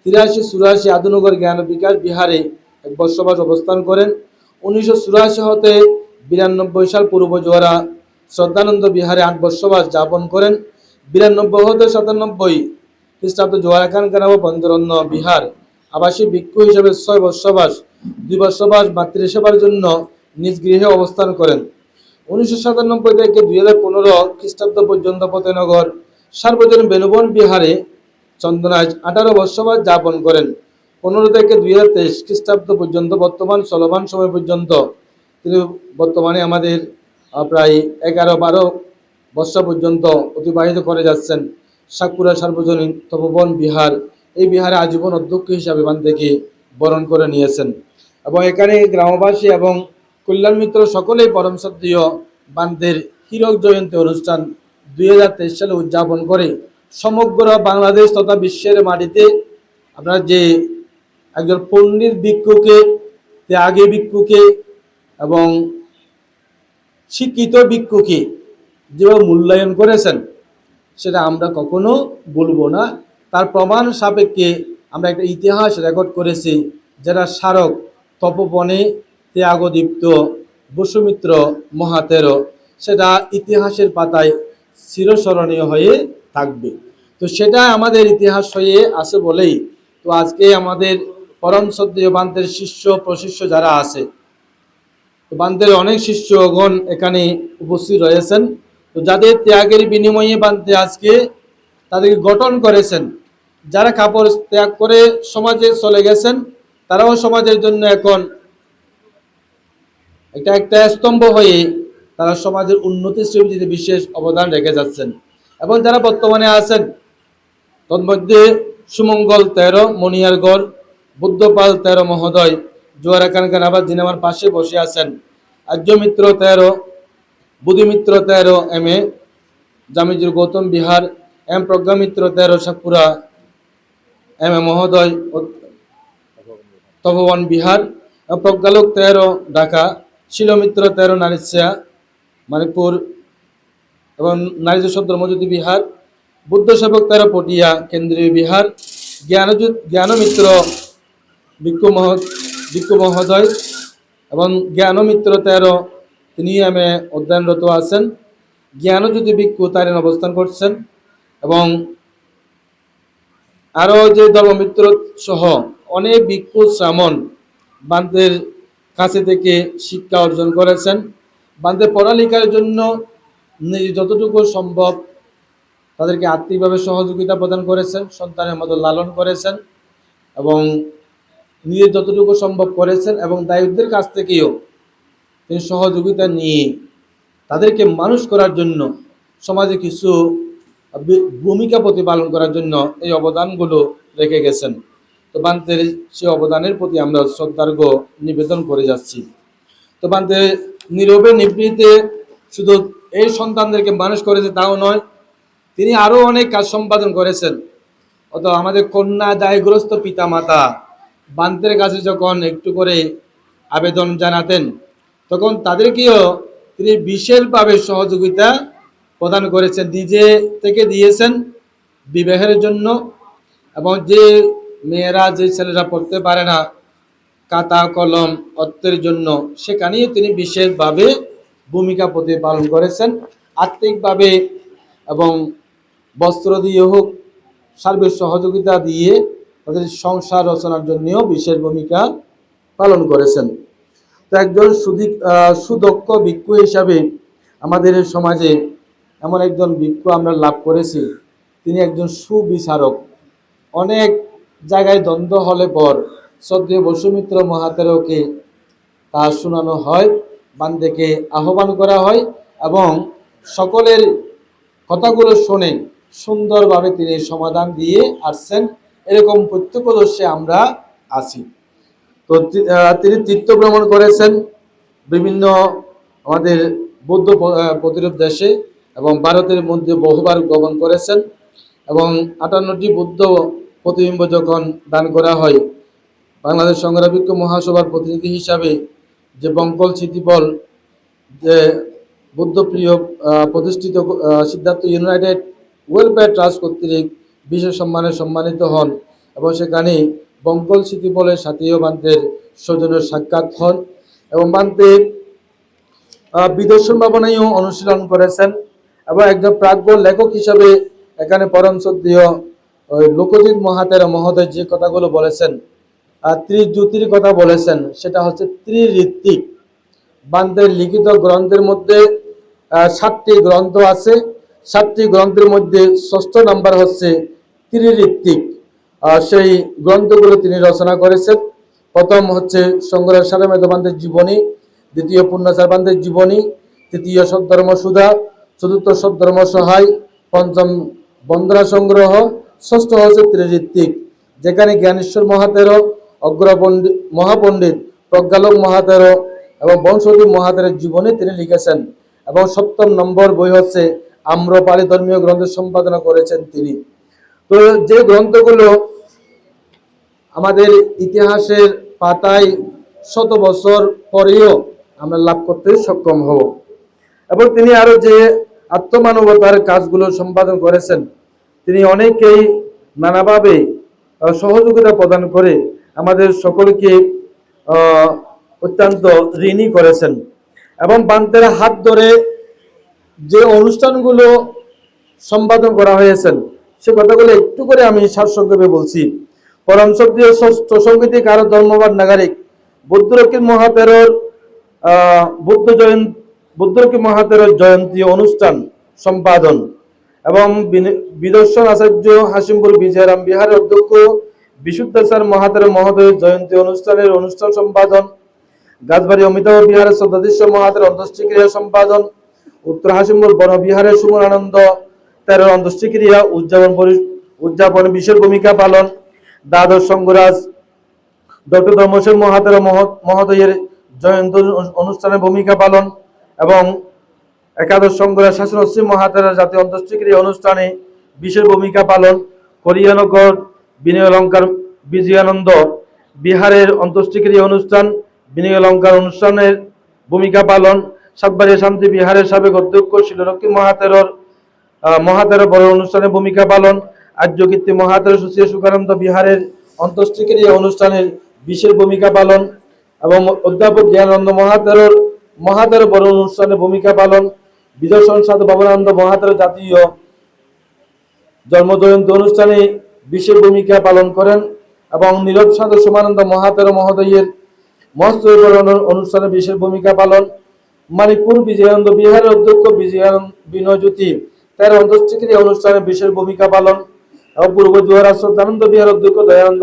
Speaker 1: 83-84 আধুনগর জ্ঞান বিকাশ বিহারে 1 বর্ষবাস অবস্থান করেন। 1984 হতে 92 সাল পূর্ব জোয়ারা শ্রদ্ধানন্দ বিহারে 8 বর্ষবাস যাপন করেন। 92 হতে 97 খ্রিস্টাব্দ জোয়ারাখান গ্রাম পঞ্চরত্ন বিহার আবাসিক ভিক্ষু হিসেবে 6 বর্ষবাস 2 বর্ষবাস মাতৃসেবার জন্য নিজ গৃহে অবস্থান করেন। 1997 থেকে 2015 খ্রিস্টাব্দ পর্যন্ত ফতেনগর সার্বজনীন বেনুবন বিহারে চন্দনায় 18 বর্ষবাস যাপন করেন। 15 থেকে 2023 খ্রিস্টাব্দ পর্যন্ত বর্তমান চলমান সময় পর্যন্ত তিনি বর্তমানে আমাদের প্রায় 11-12 বর্ষ পর্যন্ত অতিবাহিত করে যাচ্ছেন সাতপুরা সার্বজনীন তপোবন বিহার। এই বিহারে আজীবন অধ্যক্ষ হিসাবে বান্দেকে বরণ করে নিয়েছেন এবং এখানে গ্রামবাসী এবং কল্যাণ মিত্র সকলেই পরম শ্রদ্ধেয় বান্দের হীরক জয়ন্তী অনুষ্ঠান 2023 সালে উদযাপন করে সমগ্র বাংলাদেশ তথা বিশ্বের মাটিতে আপনার যে একজন পণ্ডিত ভিক্ষুকে, ত্যাগী ভিক্ষুকে এবং শিক্ষিত ভিক্ষুকে যেভাবে মূল্যায়ন করেছেন সেটা আমরা কখনো বলবো না। তার প্রমাণ সাপেক্ষে আমরা একটা ইতিহাস রেকর্ড করেছি, যারা স্মারক তপবনে ত্যাগদীপ্ত বসুমিত্র মহাতেরো, সেটা ইতিহাসের পাতায় চিরস্মরণীয় হয়ে থাকবে। তো সেটা আমাদের ইতিহাস হয়ে আছে বলেই তো আজকে আমাদের পরম শ্রদ্ধেয় বান্তের শিষ্য প্রশিষ্য যারা আছে, তো বান্তের অনেক শিষ্যগণ এখানে উপস্থিত রয়েছেন। তো যাদের ত্যাগের বিনিময়ে বান্তে আজকে তাদেরকে গঠন করেছেন, যারা কাপড় ত্যাগ করে সমাজে চলে গেছেন, তারাও সমাজের জন্য এখন একটা স্তম্ভ হয়ে তারা সমাজের উন্নতি সৃষ্টিতে বিশেষ অবদান রেখে যাচ্ছেন। এবং যারা বর্তমানে আছেন তন্মধ্যে সুমঙ্গল 13 মনিয়ারগড়, বুদ্ধপাল 13 মহোদয় জোয়ারা খান আবার যিনি আমার পাশে বসে আছেন, আর্যমিত্র 13, বুদ্ধিমিত্র 13 MA জামিজুর গৌতম বিহার, এম প্রজ্ঞামিত্র 13 সাতপুরা MA মহোদয় তপবন বিহার, প্রজ্ঞালোক 13 ঢাকা, শিলমিত্র 13 নারিশা মানিকপুর এবং নারী সদ্র মজুদি বিহার, বুদ্ধ সেবক 13 পটিয়া কেন্দ্রীয় বিহার, জ্ঞানমিত্র ভিক্ষু মহোদয় এবং জ্ঞানমিত্র 13 তিনি অধ্যয়নরত আছেন। জ্ঞানজ্যোতি ভিক্ষু তারিন অবস্থান করছেন। এবং আরও যে ধর্মমিত্র সহ অনেক ভিক্ষু শ্রামণ বান্তের কাছে থেকে শিক্ষা অর্জন করেছেন। বান্তের পড়ালেখার জন্য যতটুকু সম্ভব তাদেরকে আর্থিকভাবে সহযোগিতা প্রদান করেছেন, সন্তানের মতো লালন করেছেন এবং নিজে যতটুকু সম্ভব করেছেন এবং দায়িত্বের কাছ থেকেও তিনি সহযোগিতা নিয়ে তাদেরকে মানুষ করার জন্য সমাজে কিছু ভূমিকা প্রতিপালন করার জন্য এই অবদানগুলো রেখে গেছেন। তো বান্তের সেই অবদানের প্রতি আমরা শ্রদ্ধার্ঘ্য নিবেদন করে যাচ্ছি। তো বান্তে নীরবে নিবৃত্তে শুধু এই সন্তানদেরকে মানুষ করেছে তাও নয়, তিনি আরও অনেক কাজ সম্পাদন করেছেন। অত আমাদের কন্যা দায়গ্রস্ত পিতামাতা বান্তের কাছে যখন একটু করে আবেদন জানাতেন তখন তাদেরকেও তিনি বিশেষভাবে সহযোগিতা প্রদান করেছেন, নিজে থেকে দিয়েছেন বিবাহের জন্য। এবং যে মেয়েরা যে ছেলেরা পড়তে পারে না খাতা কলম অর্থের জন্য সেখানেই তিনি বিশেষভাবে ভূমিকা প্রতিপালন করেছেন। আর্থিকভাবে এবং বস্ত্র দিয়ে হোক সার্বিক সহযোগিতা দিয়ে তাদের সংসার রচনার জন্যও বিশেষ ভূমিকা পালন করেছেন। তো একজন সুদক্ষ ভিক্ষু হিসাবে আমাদের সমাজে এমন একজন ভিক্ষু আমরা লাভ করেছি, তিনি একজন সুবিচারক। অনেক জায়গায় দ্বন্দ্ব হলে পর শ্রদ্ধেয় বসুমিত্র মহাতেরকে তা শোনানো হয়, বান্দেকে আহ্বান করা হয় এবং সকলের কথাগুলো শুনে সুন্দরভাবে তিনি সমাধান দিয়ে আসছেন। এরকম প্রত্যক্ষদর্শী আমরা আছি। তো তিনি তীর্থ ভ্রমণ করেছেন বিভিন্ন আমাদের বৌদ্ধ প্রতিরূপ দেশে এবং ভারতের মধ্যে বহুবার গমন করেছেন। এবং 58টি বুদ্ধ প্রতিবিম্ব যখন দান করা হয়, বাংলাদেশ সংগ্রাম ভিক্ষু মহাসভার প্রতিনিধি হিসাবে যে বঙ্কল স্মৃতিপল যে বুদ্ধপ্রিয় প্রতিষ্ঠিত সিদ্ধার্থ ইউনাইটেড ওয়েলফেয়ার ট্রাস্ট কর্তৃক বিশেষ সম্মানে সম্মানিত হন এবং সেখানে বঙ্কল স্মৃতিপলের সাথেও বান্তের সৌজন্যের সাক্ষাৎ হন এবং বান্তের বিদর্শন ভাবনায়ও অনুশীলন করেছেন। এবং একজন প্রাজ্ঞ লেখক হিসাবে এখানে পরম শ্রদ্ধেয় লোকজিৎ মহাতেরা মহোদয় যে কথাগুলো বলেছেন, ত্রিজ্যোতির কথা বলেছেন, সেটা হচ্ছে ত্রিঋত্বিক। বান্তের লিখিত গ্রন্থের মধ্যে 7টি গ্রন্থ আছে। 7টি গ্রন্থের মধ্যে 6ষ্ঠ নাম্বার হচ্ছে ত্রিঋত্বিক। সেই গ্রন্থগুলো তিনি রচনা করেছেন। প্রথম হচ্ছে সংগ্রহ সারমেধ বান্তের জীবনী, দ্বিতীয় পূর্ণাচার বান্তের জীবনী, তৃতীয় সদ্ধর্ম সুধা, চতুর্থ সদ্ধর্ম সহায়, পঞ্চম বন্দরা সংগ্রহ, ষষ্ঠ হচ্ছে ত্রিঋত্বিক, যেখানে জ্ঞানেশ্বর মহাতের, অগ্রপণ্ডিত মহাপণ্ডিত প্রজ্ঞালোক মহাতের এবং বংশদীপ মহাতেরের জীবনী তিনি লিখেছেন। এবং 7ম নম্বর বই হচ্ছে আম্রপালি ধর্মীয় গ্রন্থের সম্পাদনা করেছেন তিনি। তো যে গ্রন্থগুলো আমাদের ইতিহাসের পাতায় শত বছর পরেও আমরা লাভ করতে সক্ষম হব। এবং তিনি আরো যে আত্মমানবতার কাজগুলো সম্পাদন করেছেন, তিনি অনেকেই নানাভাবে সহযোগিতা প্রদান করে আমাদের সকলকে অত্যন্ত ঋণী করেছেন। এবং বান্তের হাত ধরে যে অনুষ্ঠানগুলো সম্পাদন করা হয়েছেন সে কথাগুলো একটু করে আমি সারসংক্ষেপে বলছি। পরম শ্রদ্ধেয় ষষ্ঠ সংগীতিক আরো ধর্মবান নাগরিক বুদ্ধরক্ষী মহাতেরর বুদ্ধরক্ষী মহাতেরর জয়ন্তী অনুষ্ঠান সম্পাদন এবং বিদর্শন আচার্য হাসিমপুর বিজয়রাম বিহারের অধ্যক্ষ বিশুদ্ধাচার মহাতের মহোদয়ের জয়ন্তী অনুষ্ঠানের অনুষ্ঠান সম্পাদন, গাছবাড়ি অমিতাভ বিহারের শ্রদ্ধাধীশ্য মহাতের অন্ত্যেষ্টিক্রিয়া সম্পাদন, উত্তর হাসিমপুর বনবিহারের সুমন আনন্দ তেরোর অন্ত্যেষ্টিক্রিয়া উদযাপনে বিশেষ ভূমিকা পালন, দ্বাদশ সঙ্গরাজ ডক্টর ধর্মসেন মহাতের মহোদয়ের জয়ন্তী অনুষ্ঠানে ভূমিকা পালন এবং একাদশ সঙ্গরাজ শাসনশ্রী মহাতের জাতীয় অন্ত্যেষ্টিক্রিয়া অনুষ্ঠানে বিশেষ ভূমিকা পালন, করিয়ানগর বিনয়ালঙ্কার বিজয়ানন্দ বিহারের অন্ত্যেষ্টিক্রিয়া অনুষ্ঠান বিনয়ালঙ্কার অনুষ্ঠানের ভূমিকা পালন, সাতবাড়িয়া শান্তি বিহারের সাবেক অধ্যক্ষ শিলরক্ষী মহাতের বড় অনুষ্ঠানে ভূমিকা পালন, আর্যকীর্তি মহাতের সুশ্রী সুখানন্দ বিহারের অন্ত্যেষ্টিক্রিয়া অনুষ্ঠানের বিশেষ ভূমিকা পালন এবং অধ্যাপক জ্ঞানানন্দ মহাতের বড় অনুষ্ঠানে ভূমিকা পালন, বিদর্শন সাধু ভবনানন্দ মহাতের জাতীয় জন্মজয়ন্তী অনুষ্ঠানে বিশেষ ভূমিকা পালন করেন এবং নীরব সাধু সোমানন্দ মহাতের মহোদয়ের মহোৎসব অনুষ্ঠানে বিশেষ ভূমিকা পালন, মানিকপুর বিজয়ানন্দ বিহারের অধ্যক্ষ বিনয়জ্যোতি তার অন্ত্যেষ্টিক্রিয়া অনুষ্ঠানে বিশেষ ভূমিকা পালন এবং পূর্ব জোয়ার শ্রদ্ধানন্দ বিহার অধ্যক্ষ দয়ানন্দ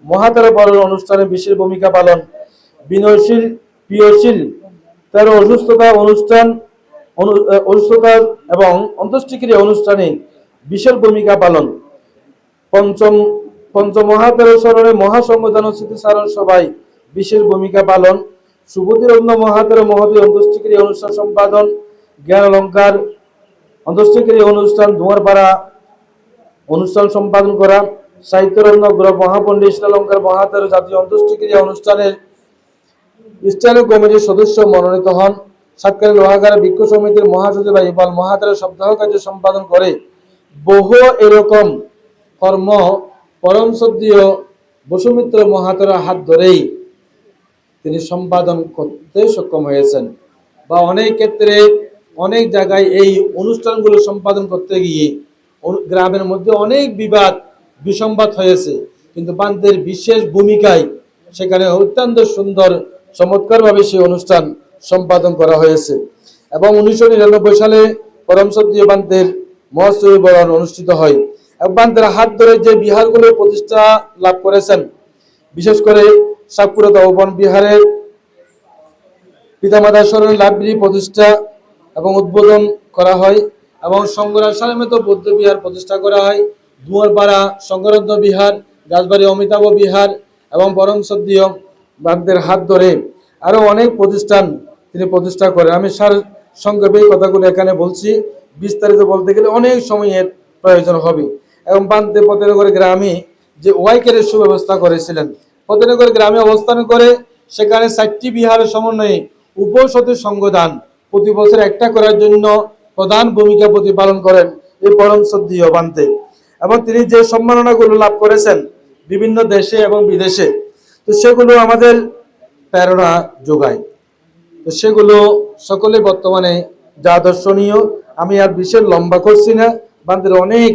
Speaker 1: মহাতের বড় অনুষ্ঠানে বিশেষ ভূমিকা পালন, বিনয়শীল প্রিয়শীল তার অসুস্থতা এবং অন্ত্যেষ্টিক্রিয়া অনুষ্ঠানে বিশেষ ভূমিকা পালন, পঞ্চমহাতের স্মরণে মহাসংগঠন স্মৃতিচারণ সভায় বিশেষ ভূমিকা পালন, সুবুদ্ধিরত্ন মহাতের মহোদয় অন্ত্যেষ্টিক্রিয়া অনুষ্ঠান সম্পাদন, জ্ঞান অলঙ্কার অন্ত্যেষ্টিক্রিয়া অনুষ্ঠান ধুয়ারপাড়া অনুষ্ঠান সম্পাদন করা, সাহিত্যরত্ন মহাপণ্ডিত অলঙ্কার মহাতের জাতীয় অন্ত্যেষ্টিক্রিয়া অনুষ্ঠানের স্থানীয় কমিটির সদস্য মনোনীত হন। সাতকারী লোহাগাড়া বৃক্ষ সমিতির মহাসচিব ইকবাল মহাতের সপ্তাহ কার্য সম্পাদন করে। বহু এরকম কর্ম পরম শ্রদ্ধেয় বসুমিত্র মহাতের হাত ধরেই তিনি সম্পাদন করতে সক্ষম হয়েছেন বা অনেক ক্ষেত্রে অনেক জায়গায় এই অনুষ্ঠানগুলো সম্পাদন করতে গিয়ে গ্রামের মধ্যে অনেক বিবাদ বিসম্বাদ হয়েছে, কিন্তু বান্তের বিশেষ ভূমিকায় সেখানে অত্যন্ত সুন্দর চমৎকারভাবে সেই অনুষ্ঠান সম্পাদন করা হয়েছে এবং 1999 সালে পরম শ্রদ্ধেয় বান্তের মহোৎসব বরণ অনুষ্ঠিত হয় এবং বান্তের হাত ধরে যে বিহারগুলো প্রতিষ্ঠা লাভ করেছেন, বিশেষ করে সাতপুরা তপবন বিহারের পিতামাতা স্মরণে লাইব্রেরি প্রতিষ্ঠা এবং উদ্বোধন করা হয় এবং শঙ্করাচার্য সালেমেত বৌদ্ধ বিহার প্রতিষ্ঠা করা হয়, দুয়ারপাড়া শঙ্কররত্ন বিহার, গাছবাড়ি অমিতাভ বিহার এবং পরম শ্রদ্ধেয় বান্তের হাত ধরে আরো অনেক প্রতিষ্ঠান তিনি প্রতিষ্ঠা করেন। আমি সংক্ষেপে এই কথাগুলো এখানে বলছি, বিস্তারিত বলতে গেলে অনেক সময়ের প্রয়োজন হবে। এবং বান্তে পতেনগর গ্রামে যে ওয়াইকের সুব্যবস্থা করেছিলেন, পতেনগর গ্রামে অবস্থান করে সেখানে 4টি বিহারের সমন্বয়ে উপসতী সংঘদান প্রতি বছর একটা করার জন্য প্রধান ভূমিকা প্রতিপালন করেন এই পরম শ্রদ্ধেয় বান্তে এবং তিনি যে সম্মাননাগুলো লাভ করেছেন বিভিন্ন দেশে এবং বিদেশে, তো সেগুলো আমাদের প্রেরণা যোগায়। তো সেগুলো সকলে বর্তমানে যা দর্শনীয়, আমি আর বিশেষ লম্বা করছি না, বান্তের অনেক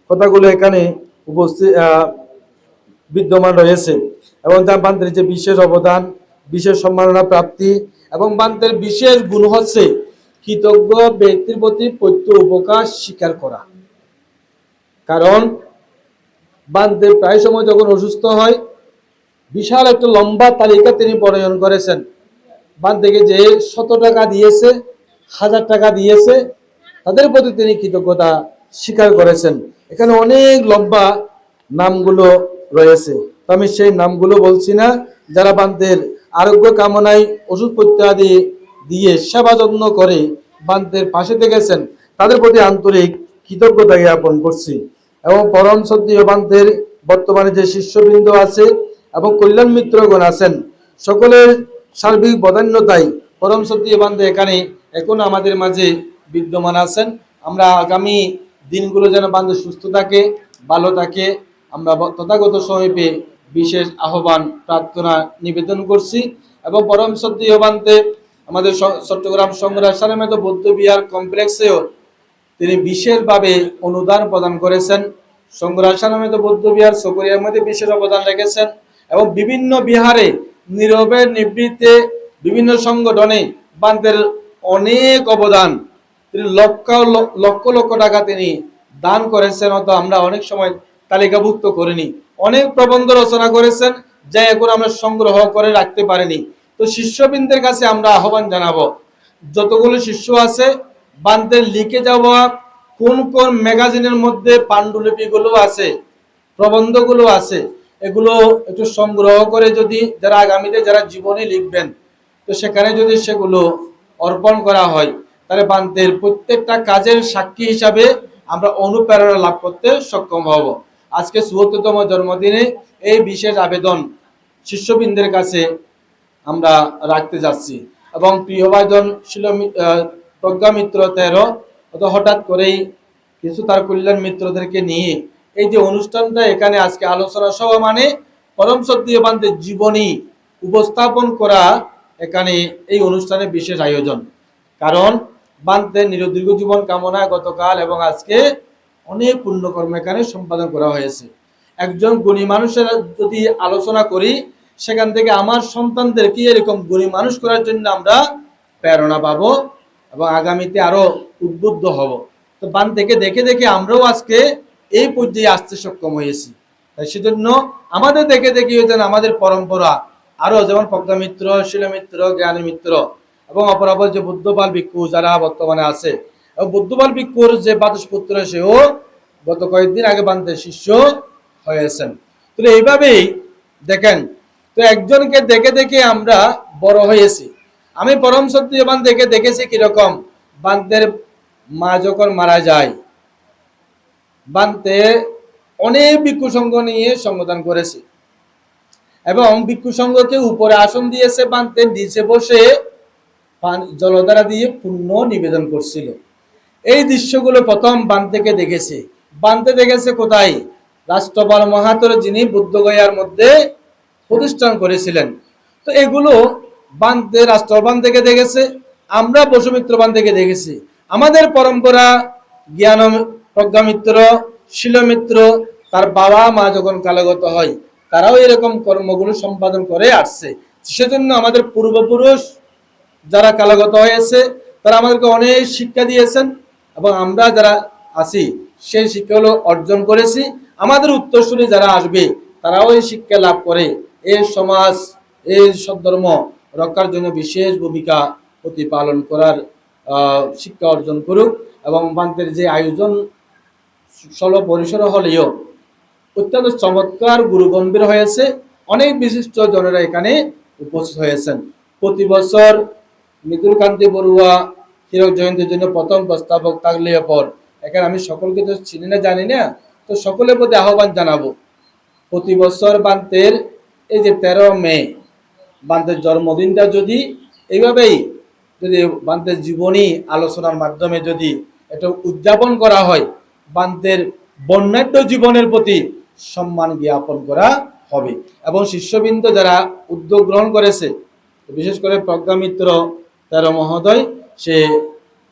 Speaker 1: কথাগুলো এখানে উপস্থিত বিদ্যমান রয়েছে এবং তার বান্তের যে বিশেষ অবদান, বিশেষ সম্মাননা প্রাপ্তি এবং বান্তের বিশেষ গুণ হচ্ছে কৃতজ্ঞ ব্যক্তির প্রতি প্রত্যহ উপকার স্বীকার করা। কারণ বান্তে প্রায় সময় যখন অসুস্থ হয় বিশাল একটা লম্বা তালিকা তিনি প্রণয়ন করেছেন, বান্তেকে যে 100 টাকা দিয়েছে, 1000 টাকা দিয়েছে, তাদের প্রতি তিনি কৃতজ্ঞতা স্বীকার করেছেন। এখানে অনেক লম্বা নামগুলো রয়েছে, তো আমি সেই নামগুলো বলছি না। যারা বান্তের আরোগ্য কামনায় ওষুধপত্র আদি দিয়ে সেবা যত্ন করে বান্তের পাশে থেকেছেন, তাদের প্রতি আন্তরিক কৃতজ্ঞতা জ্ঞাপন করছি। এবং পরম শ্রদ্ধেয় বান্তের বর্তমানে যে শিষ্যবৃন্দ আছে এবং কল্যাণ মিত্রগণ আছেন, সকলের সার্বিক বদান্যতায় পরম শ্রদ্ধেয় বান্তে এখানে এখন আমাদের মাঝে বিদ্যমান আছেন। আমরা আগামী দিনগুলো যেন বান্তে সুস্থ থাকে, ভালো থাকে, আমরা তথাগত সমীপে বিশেষ আহ্বান প্রার্থনা নিবেদন করছি। এবং পরম শ্রদ্ধেয় বান্তে আমাদের চট্টগ্রাম সংগ্রাম সালেমেত বৌদ্ধ বিহার কমপ্লেক্সেও তিনি বিশেষভাবে অনুদান প্রদান করেছেন। সংগ্রাম সালেমেত বৌদ্ধ বিহার সকরিয়ার মধ্যে বিশেষ অবদান রেখেছেন এবং বিভিন্ন বিহারে নীরবে নিবৃত্তে বিভিন্ন সংগঠনে বান্তের অনেক অবদান, তিনি লক্ষ লক্ষ টাকা তিনি দান করেছেন, অত আমরা অনেক সময় তালিকাভুক্ত করিনি। অনেক প্রবন্ধ রচনা করেছেন যা এখন আমরা সংগ্রহ করে রাখতে পারিনি, তো শিষ্যবৃন্দের কাছে আমরা আহ্বান জানাবো, যতগুলো শিষ্য আছে বান্তের লিখে যাওয়া কোন কোন ম্যাগাজিনের মধ্যে পাণ্ডুলিপিগুলো আছে, প্রবন্ধগুলো আছে, এগুলো একটু সংগ্রহ করে যদি যারা আগামীতে যারা জীবনী লিখবেন, তো সেখানে যদি সেগুলো অর্পণ করা হয়, তাহলে বান্তের প্রত্যেকটা কাজের সাক্ষী হিসাবে আমরা অনুপ্রেরণা লাভ করতে সক্ষম হব। আজকে ৭৪তম জন্মদিনে এই বিশেষ আবেদন শিষ্যবৃন্দের কাছে আমরা রাখতে যাচ্ছি। এবং প্রিয় ভাইজন প্রজ্ঞা মিত্র ১৩ অত হঠাৎ করেই কিছু তার কল্যাণ মিত্রদেরকে নিয়ে এই যে অনুষ্ঠানটা এখানে আজকে আলোচনা সভা, মানে পরম সত্যীয় বান্তের জীবনী উপস্থাপন করা এখানে এই অনুষ্ঠানে বিশেষ আয়োজন। কারণ বান্তের নিরদীর্ঘ জীবন কামনায় গতকাল এবং আজকে অনেক পুণ্যকর্ম এখানে সম্পাদন করা হয়েছে। একজন গুণী মানুষের যদি আলোচনা করি, সেখান থেকে আমার সন্তানদেরকে এরকম গুণী মানুষ করার জন্য আমরা প্রেরণা পাবো এবং আগামীতে আরো উদ্বুদ্ধ হব। তো বান থেকে দেখে দেখে আমরাও আজকে এই পর্যায়ে আসতে সক্ষম হয়েছি। তাই সেজন্য আমাদের দেখে দেখে যেন আমাদের পরম্পরা আরো, যেমন প্রজ্ঞা মিত্র, শিলমিত্র, জ্ঞানী মিত্র এবং অপরাপর যে বুদ্ধপাল ভিক্ষু যারা বর্তমানে আছে, বুদ্ধপাল ভিক্ষুর যে বাতুসপুত্র সেও গত কয়েকদিন আগে বান্তের শিষ্য হয়েছেন। তো এইভাবেই দেখেন, তো একজনকে দেখে দেখে আমরা বড় হয়েছি। আমি পরম সত্যবান দেখে দেখেছি কিরকম বান্তের মা যখন মারা যায়, বান্তে অনেক ভিক্ষু সংঘ নিয়ে সংগঠন করেছে এবং ভিক্ষু সংঘকে উপরে আসন দিয়েছে, বান্তে নিচে বসে জলধারা দিয়ে পুণ্য নিবেদন করছিল। এই দৃশ্যগুলো প্রথম বান্তেকে দেখেছে। বান্তে দেখেছে কোথায়? রাষ্ট্রপাল মহাতর, যিনি বুদ্ধগয়ার মধ্যে প্রতিষ্ঠান করেছিলেন। তো এগুলো বান্তে রাষ্ট্রবান থেকে দেখেছে, আমরা বসুমিত্রবান থেকে দেখেছি। আমাদের পরম্পরা জ্ঞান প্রজ্ঞা মিত্র, শিলমিত্র, তার বাবা মা যখন কালগত হয়, তারাও এরকম কর্মগুলো সম্পাদন করে আসছে। সেজন্য আমাদের পূর্বপুরুষ যারা কালগত হয়েছে তারা আমাদেরকে অনেক শিক্ষা দিয়েছেন এবং আমরা যারা আছি সেই শিক্ষাগুলো অর্জন করেছি। আমাদের উত্তরসূরি যারা আসবে তারাও এই শিক্ষা লাভ করে এই সমাজ, এই সদ্ধর্ম রক্ষার জন্য বিশেষ ভূমিকা প্রতিপালন করার শিক্ষা অর্জন করুক। এবং বান্তের যে আয়োজন ষোলো পরিসর হলেও অত্যন্ত চমৎকার গুরুগম্ভীর হয়েছে। অনেক বিশিষ্ট জনেরা এখানে উপস্থিত হয়েছেন। প্রতি বছর মৃদুল কান্তি বড়ুয়া হীরক জয়ন্তীর জন্য প্রথম প্রস্তাবক থাকলেও পর এখানে আমি সকলকে তো চিনি না, জানি না, তো সকলের প্রতি আহ্বান জানাবো, প্রতি বছর বান্তের এই যে 13 মে বান্তের জন্মদিনটা যদি এইভাবেই যদি বান্তের জীবনী আলোচনার মাধ্যমে যদি এটা উদযাপন করা হয়, বান্তের বর্ণাঢ্য জীবনের প্রতি সম্মান জ্ঞাপন করা হবে। এবং শিষ্যবৃন্দ যারা উদ্যোগ গ্রহণ করেছে, বিশেষ করে প্রজ্ঞা মিত্র 13 মহোদয়, সে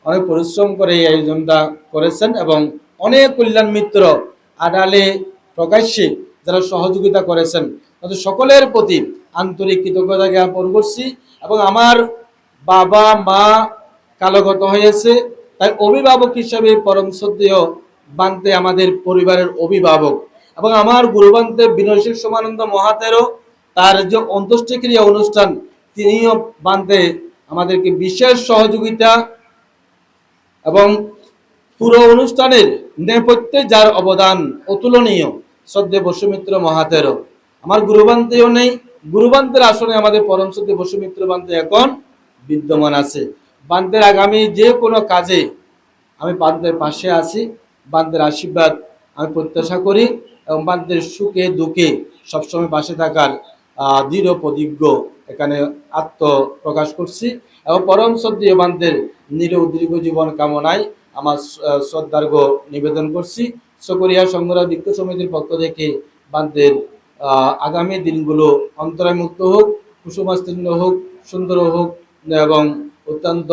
Speaker 1: অনেক পরিশ্রম করে এই আয়োজনটা করেছেন এবং অনেক কল্যাণ মিত্র আড়ালে প্রকাশ্যে যারা সহযোগিতা করেছেন, তাদের সকলের প্রতি আন্তরিক কৃতজ্ঞতা জ্ঞাপন করছি। এবং আমার বাবা মা কালগত হয়েছে, তাই অভিভাবক হিসাবে পরম শ্রদ্ধেয় বান্তে আমাদের পরিবারের অভিভাবক এবং আমার গুরুবান্তে বিনয়শীল সোমানন্দ মহাতেরও তার যে অন্ত্যেষ্টিক্রিয়া অনুষ্ঠান, তিনিও বান্তে আমাদেরকে বিশেষ সহযোগিতা এবং পুরো অনুষ্ঠানের নেপথ্যে যার অবদান অতুলনীয়, শ্রদ্ধেয় বসুমিত্র মহাতেরও আমার গুরুবান্তেও নেই, গুরুবান্তের আসনে আমাদের পরম শ্রদ্ধেয় বসুমিত্র বান্তে এখন বিদ্যমান আছে। বান্তের আগামী যে কোনো কাজে আমি বান্তের পাশে আছি, বান্তের আশীর্বাদ আমি প্রত্যাশা করি এবং বান্তের সুখে দুঃখে সবসময় পাশে থাকার দৃঢ় প্রতিজ্ঞ এখানে আত্মপ্রকাশ করছি। এবং পরম শ্রদ্ধেয় বান্তের দীর্ঘ জীবন কামনায় আমার শ্রদ্ধার্ঘ নিবেদন করছি। সকরিয়া সংগ্রাম ভিক্ষু সমিতির পক্ষ থেকে বান্তের আগামী দিনগুলো অন্তরায়মুক্ত হোক, কুসুমাস্তীর্ণ হোক, সুন্দর হোক এবং অত্যন্ত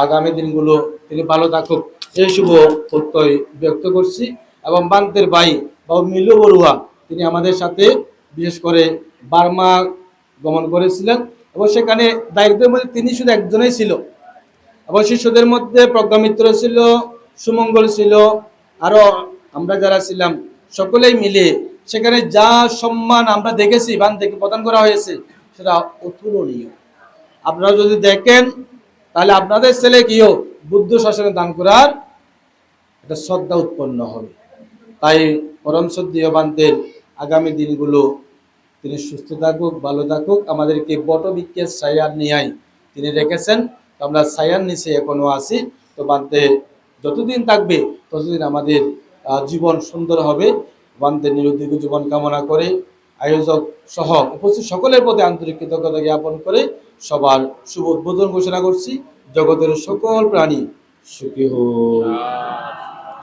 Speaker 1: আগামী দিনগুলো তিনি ভালো থাকুক, এই শুভ প্রত্যয় ব্যক্ত করছি। এবং বান্তের ভাই বাবু মিলু বড়ুয়া, তিনি আমাদের সাথে বিশেষ করে বার্মা গমন করেছিলেন এবং সেখানে দায়িত্বের মধ্যে তিনি শুধু একজনেই ছিল এবং শিষ্যদের মধ্যে প্রজ্ঞা মিত্র ছিল, সুমঙ্গল ছিল, আরো আমরা যারা ছিলাম সকলেই মিলে সেখানে যা সম্মান আমরা দেখেছি বান থেকে প্রদান করা হয়েছে, সেটা অতুলনীয়। আপনারা যদি দেখেন তাহলে আপনাদের ছেলে কিও বুদ্ধ শাসনে দান করার একটা শ্রদ্ধা উৎপন্ন হবে। তাই পরম শ্রদ্ধেয় বান্তের আগামী দিনগুলো তিনি সুস্থ থাকুক, ভালো থাকুক। আমাদেরকে বটবৃক্ষের ছায়ার নিয়াই তিনি রেখেছেন, তো আমরা ছায়ার নিচে এখনো আছি। তো বান্তে যতদিন থাকবে ততদিন আমাদের জীবন সুন্দর হবে। বান্তের নিরুদ্যোগ জীবন কামনা করে আয়োজক সহ উপস্থিত সকলের প্রতি আন্তরিক কৃতজ্ঞতা জ্ঞাপন করে সবার শুভ উদ্বোধন ঘোষণা করছি। জগতের সকল প্রাণী সুখী হোক।